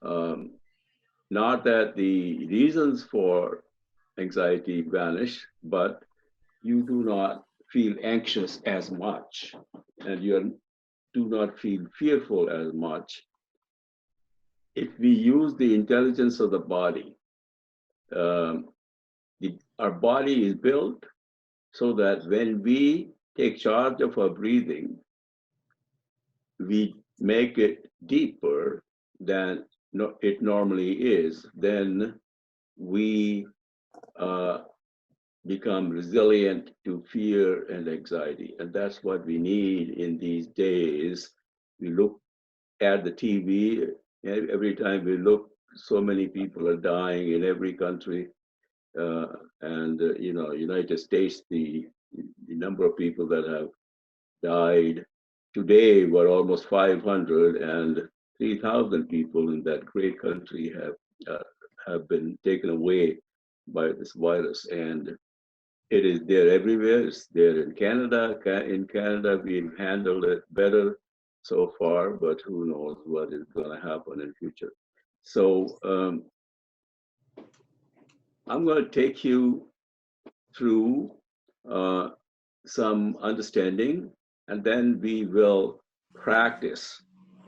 Um, Not that the reasons for anxiety vanish, but you do not feel anxious as much and you do not feel fearful as much. If we use the intelligence of the body, um, our body is built so that when we take charge of our breathing, we make it deeper than it normally is, then we uh, become resilient to fear and anxiety. And that's what we need in these days. We look at the TV, every time we look, so many people are dying in every country. United States, the number of people that have died today were almost 500, and 3,000 people in that great country have been taken away by this virus. And it is there everywhere. It's there in Canada. In Canada, we've handled it better so far, but who knows what is going to happen in future. So I'm going to take you through some understanding, and then we will practice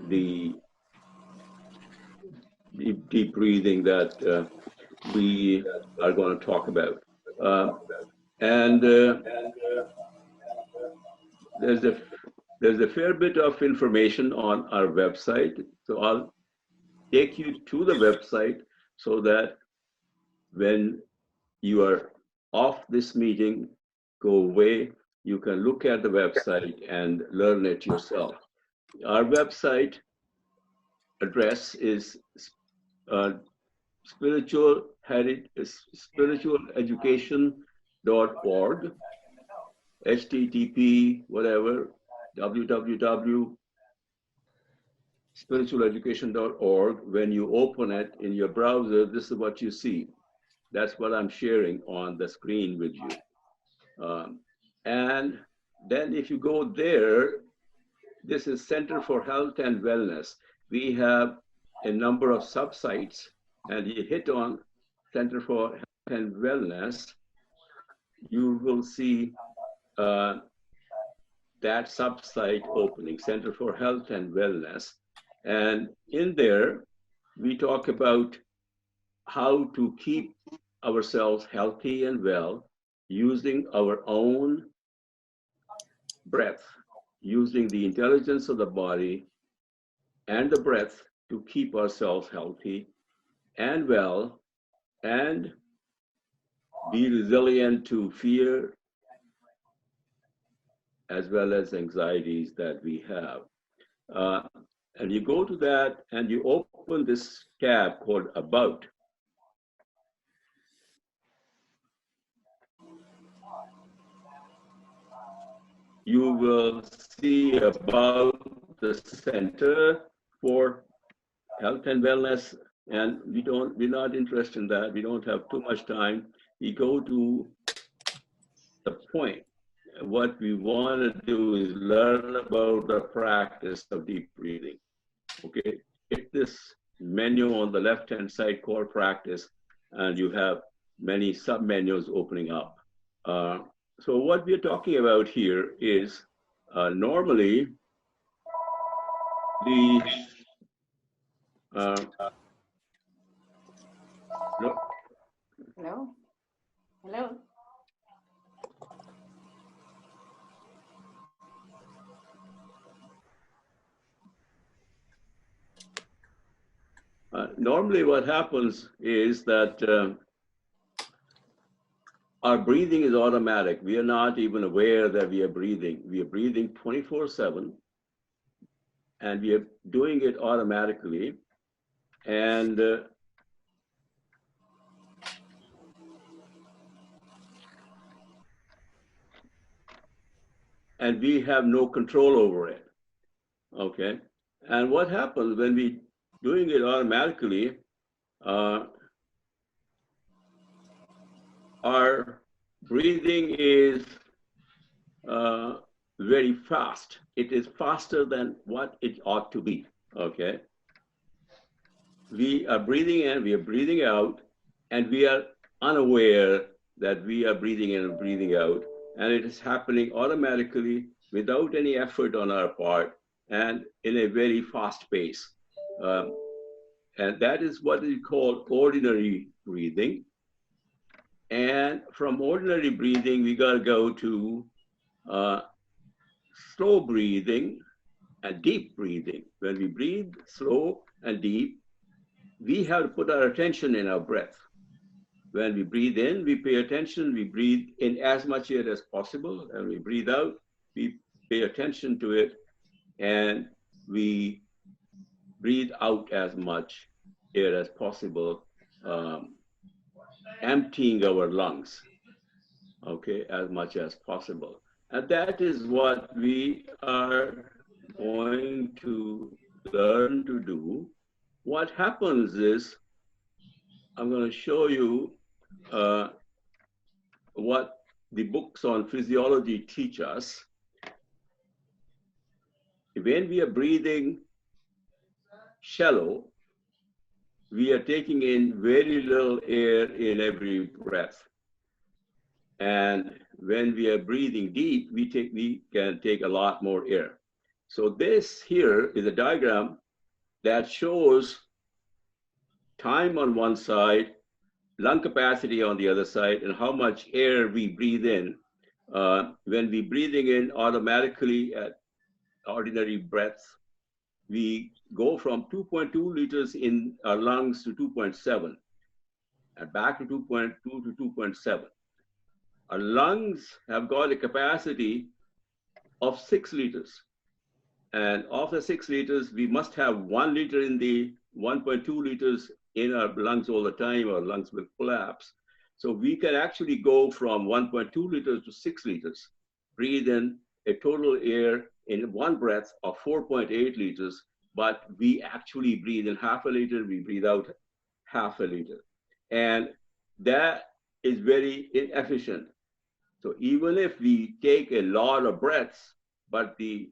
the deep breathing that we are going to talk about. And there's a fair bit of information on our website. So I'll take you to the website so that when you are off this meeting, go away, you can look at the website and learn it yourself. Our website address is spiritualeducation.org, http whatever, www.spiritualeducation.org. When you open it in your browser, this is what you see. That's what I'm sharing on the screen with you. And then if you go there, this is Center for Health and Wellness. We have a number of sub-sites, and you hit on Center for Health and Wellness, you will see that sub-site opening, Center for Health and Wellness. And in there, we talk about how to keep ourselves healthy and well using our own breath, using the intelligence of the body and the breath to keep ourselves healthy and well and be resilient to fear as well as anxieties that we have. And you go to that and you open this tab called About. You will see about the Center for Health and Wellness, and we're not interested in that. We don't have too much time. We go to the point. What we want to do is learn about the practice of deep breathing. Okay, hit this menu on the left-hand side called Practice, and you have many sub-menus opening up. So what we're talking about here is normally the Hello? Hello? Normally what happens is that our breathing is automatic. We are not even aware that we are breathing. We are breathing 24/7, and we are doing it automatically. And we have no control over it. Okay. And what happens when we doing it automatically? Our breathing is very fast. It is faster than what it ought to be. Okay. we are breathing in, we are breathing out, and we are unaware that we are breathing in and breathing out. And it is happening automatically without any effort on our part and in a very fast pace. Um, and that is what is called ordinary breathing. And from ordinary breathing, we got to go to uh, slow breathing and deep breathing. When we breathe slow and deep, we have to put our attention in our breath. When we breathe in, we pay attention, we breathe in as much air as possible, and we breathe out, we pay attention to it, and we breathe out as much air as possible, emptying our lungs, okay, as much as possible. And that is what we are going to learn to do. What happens is, I'm going to show you what the books on physiology teach us. When we are breathing shallow, we are taking in very little air in every breath. And when we are breathing deep, we can take a lot more air. So this here is a diagram that shows time on one side, lung capacity on the other side, and how much air we breathe in. When we breathing in automatically at ordinary breaths, we go from 2.2 liters in our lungs to 2.7, and back to 2.2 to 2.7. Our lungs have got a capacity of 6 liters. And of the 6 liters, we must have 1 liter in the 1.2 liters in our lungs all the time. Our lungs will collapse. So we can actually go from 1.2 liters to 6 liters, breathe in a total air in one breath of 4.8 liters, but we actually breathe in half a liter, we breathe out half a liter. And that is very inefficient. So even if we take a lot of breaths, but the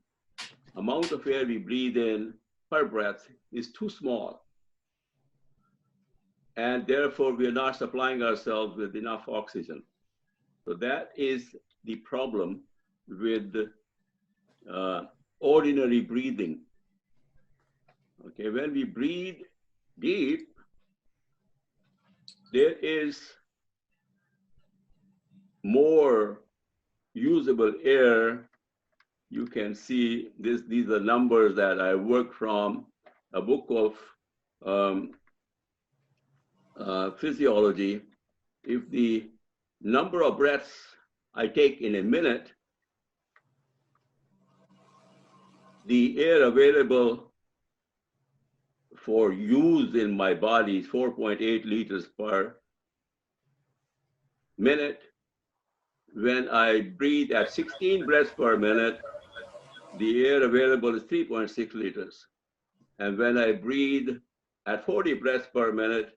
amount of air we breathe in per breath is too small. And therefore, we are not supplying ourselves with enough oxygen. So that is the problem with ordinary breathing. Okay, when we breathe deep, there is more usable air. You can see this, these are numbers that I work from a book of physiology. If the number of breaths I take in a minute, the air available for use in my body is 4.8 liters per minute. When I breathe at 16 breaths per minute, the air available is 3.6 liters. And when I breathe at 40 breaths per minute,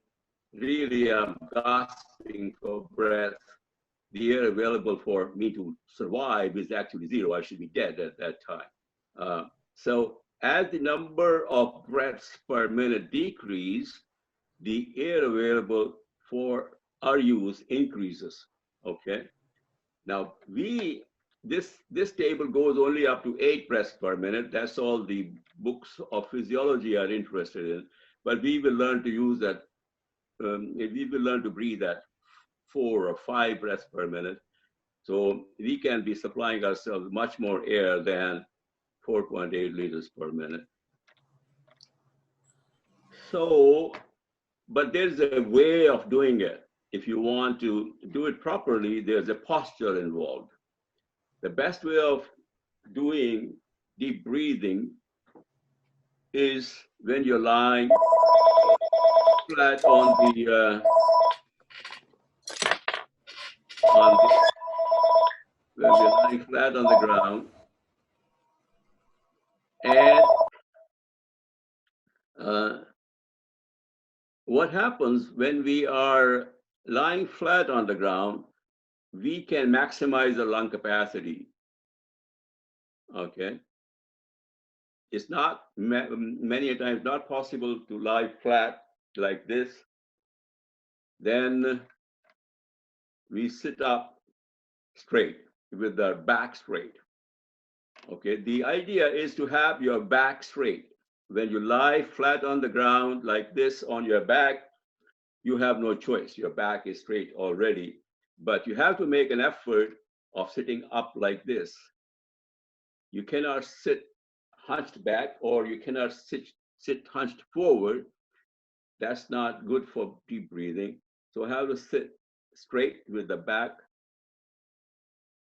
really I'm gasping for breath. The air available for me to survive is actually 0. I should be dead at that time. So as the number of breaths per minute decrease, the air available for our use increases, okay? Now this table goes only up to 8 breaths per minute. That's all the books of physiology are interested in. But we will learn to use that, we will learn to breathe at 4 or 5 breaths per minute. So we can be supplying ourselves much more air than 4.8 liters per minute. So, but there's a way of doing it. If you want to do it properly, there's a posture involved. The best way of doing deep breathing is when you're lying flat on the, when you're lying flat on the ground. And what happens when we are lying flat on the ground, we can maximize the lung capacity, okay? It's not, many times not possible to lie flat like this. Then we sit up straight with our back straight. Okay, the idea is to have your back straight. When you lie flat on the ground like this on your back, you have no choice. Your back is straight already, but you have to make an effort of sitting up like this. You cannot sit hunched back, or you cannot sit hunched forward. That's not good for deep breathing. So have to sit straight with the back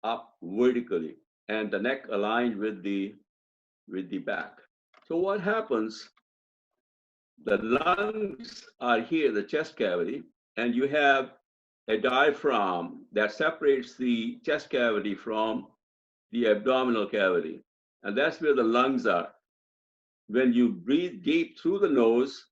up vertically and the neck aligned with the back. So what happens? The lungs are here, the chest cavity, and you have a diaphragm that separates the chest cavity from the abdominal cavity. And that's where the lungs are. When you breathe deep through the nose,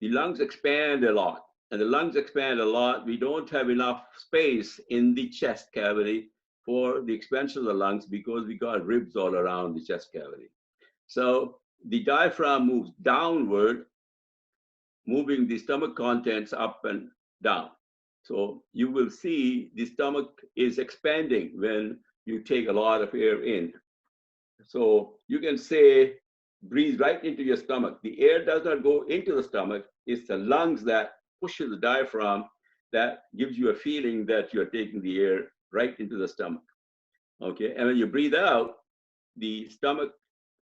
the lungs expand a lot. And the lungs expand a lot. We don't have enough space in the chest cavity for the expansion of the lungs because we got ribs all around the chest cavity. So the diaphragm moves downward, moving the stomach contents up and down. So you will see the stomach is expanding when you take a lot of air in. So you can say, breathe right into your stomach. The air does not go into the stomach. It's the lungs that pushes the diaphragm that gives you a feeling that you're taking the air right into the stomach. Okay, and when you breathe out, the stomach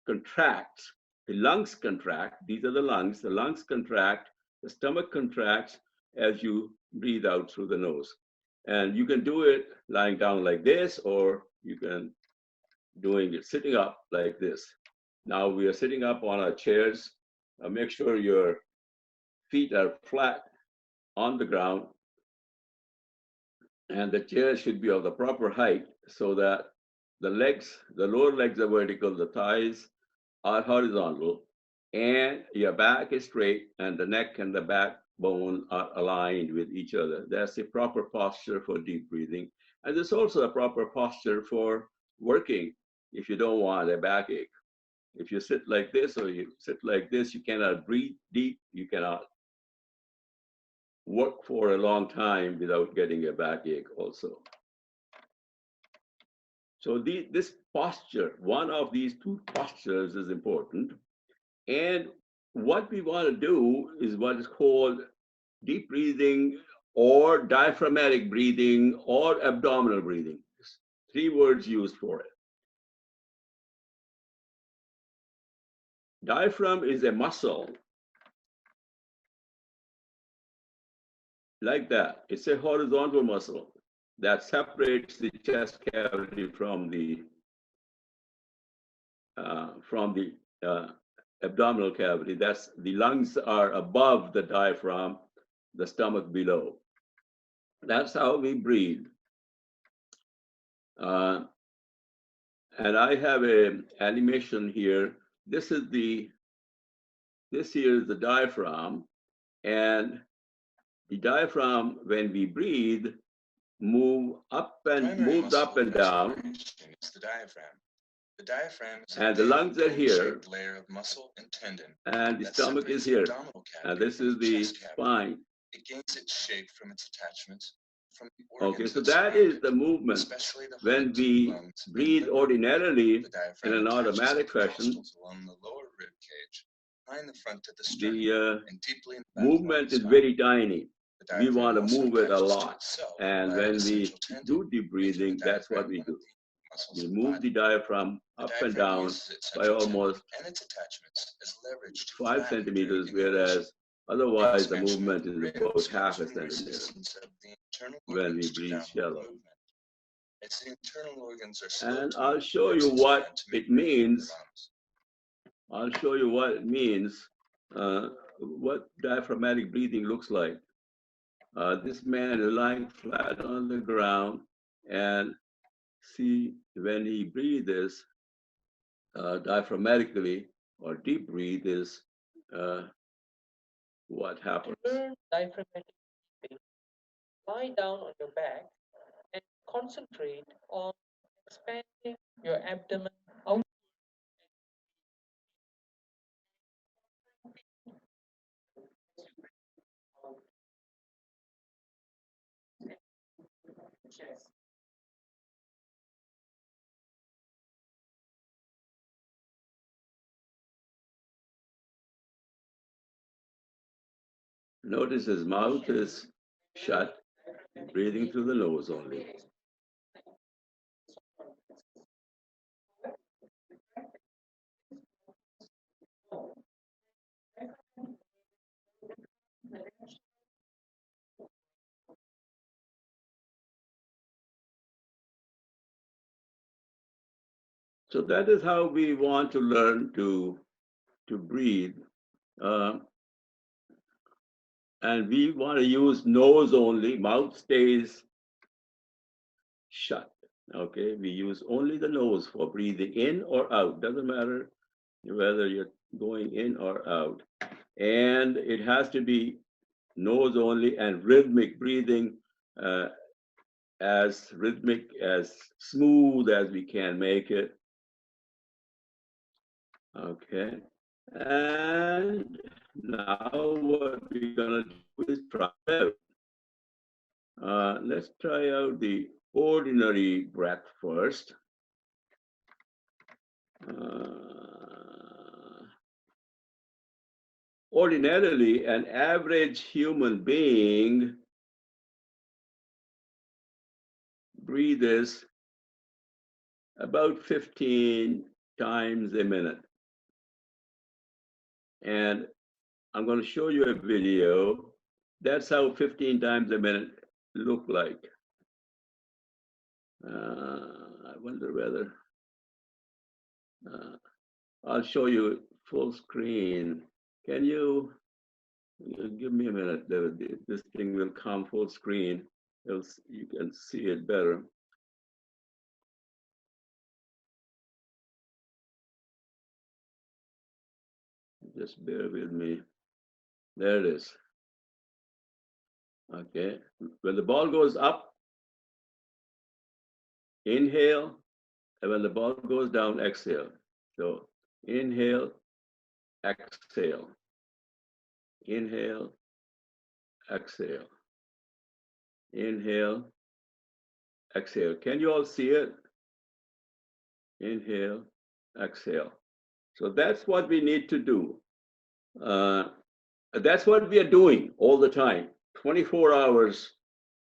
contracts, the lungs contract. These are the lungs contract, the stomach contracts as you breathe out through the nose. And you can do it lying down like this, or you can doing it sitting up like this. Now we are sitting up on our chairs. Make sure your feet are flat on the ground, and the chair should be of the proper height so that the legs, the lower legs are vertical, the thighs are horizontal, and your back is straight, and the neck and the backbone are aligned with each other. That's the proper posture for deep breathing. And there's also a proper posture for working if you don't want a backache. If you sit like this or you sit like this, you cannot breathe deep, you cannot work for a long time without getting a backache also. So this posture, one of these two postures is important. And what we want to do is what is called deep breathing or diaphragmatic breathing or abdominal breathing. Three words used for it. Diaphragm is a muscle like that. It's a horizontal muscle that separates the chest cavity from the abdominal cavity. That's the lungs are above the diaphragm, the stomach below. That's how we breathe. And I have an animation here. This here is the diaphragm, and the diaphragm, when we breathe, moves up and down. It's the diaphragm. The diaphragm is and the lungs are here, layer of muscle and tendon, and the stomach is here, and this is the spine. It gains its shape from its attachments. Okay, so that is the movement. When we breathe ordinarily in an automatic fashion, the movement is very tiny. We want to move it a lot. And when we do deep breathing, that's what we do. We move the diaphragm up and down by almost 5 centimeters, whereas otherwise the movement is about half a centimeter when we breathe shallow. And I'll show you what it means. I'll show you what it means, what diaphragmatic breathing looks like. This man is lying flat on the ground, and see when he breathes diaphragmatically or deep breathe is what happens. Learn diaphragmatic breathing. Lie down on your back and concentrate on expanding your abdomen out. Notice his mouth is shut, breathing through the nose only. So that is how we want to learn to breathe. And we want to use nose only, mouth stays shut. Okay, we use only the nose for breathing in or out. Doesn't matter whether you're going in or out. And it has to be nose only and rhythmic breathing, as rhythmic, as smooth as we can make it. Okay, and now what we're gonna do is try out. Let's try out the ordinary breath first. Ordinarily, an average human being breathes about 15 times a minute. And I'm going to show you a video. That's how 15 times a minute look like. I wonder whether I'll show you full screen. Can you give me a minute? This thing will come full screen. You can see it better. Just bear with me. There it is. Okay. When the ball goes up, inhale, and when the ball goes down, exhale. So inhale, exhale. Inhale, exhale. Inhale, exhale. Can you all see it? Inhale, exhale. So that's what we need to do. That's what we are doing all the time, 24 hours,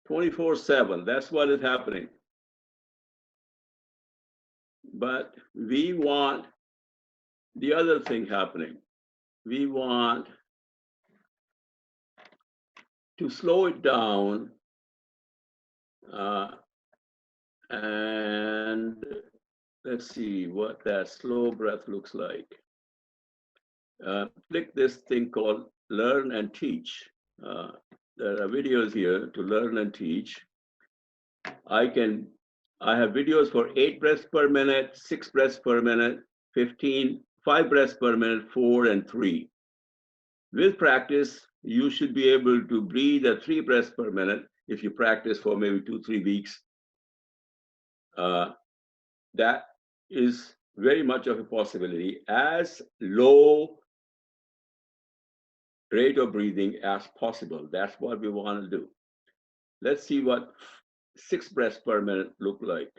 24/7. That's what is happening. But we want the other thing happening. We want to slow it down and let's see what that slow breath looks like. Click this thing called Learn and Teach. There are videos here to learn and teach. I have videos for 8 breaths per minute, 6 breaths per minute, 15, 5 breaths per minute, 4 and 3. With practice, you should be able to breathe at 3 breaths per minute if you practice for maybe 2-3 weeks. That is very much of a possibility, as low rate of breathing as possible. That's what we want to do. Let's see what 6 breaths per minute look like.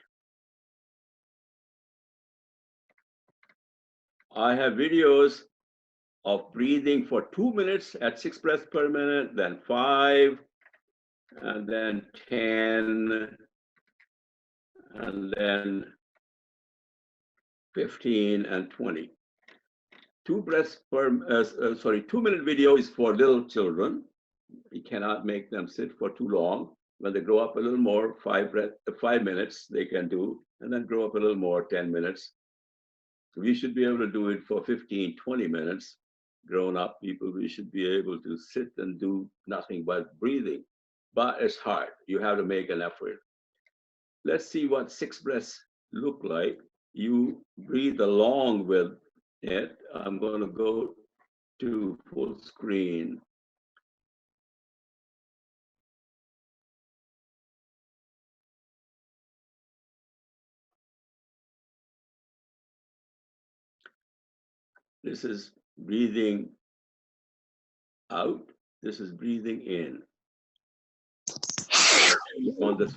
I have videos of breathing for 2 minutes at 6 breaths per minute, then 5, and then 10, and then 15 and 20. 2 2-minute video is for little children. You cannot make them sit for too long. When they grow up a little more, 5 minutes they can do, and then grow up a little more, 10 minutes. So we should be able to do it for 15, 20 minutes. Grown up people, we should be able to sit and do nothing but breathing. But it's hard. You have to make an effort. Let's see what 6 breaths look like. You breathe along with it. I'm going to go to full screen. This is breathing out. This is breathing in. On the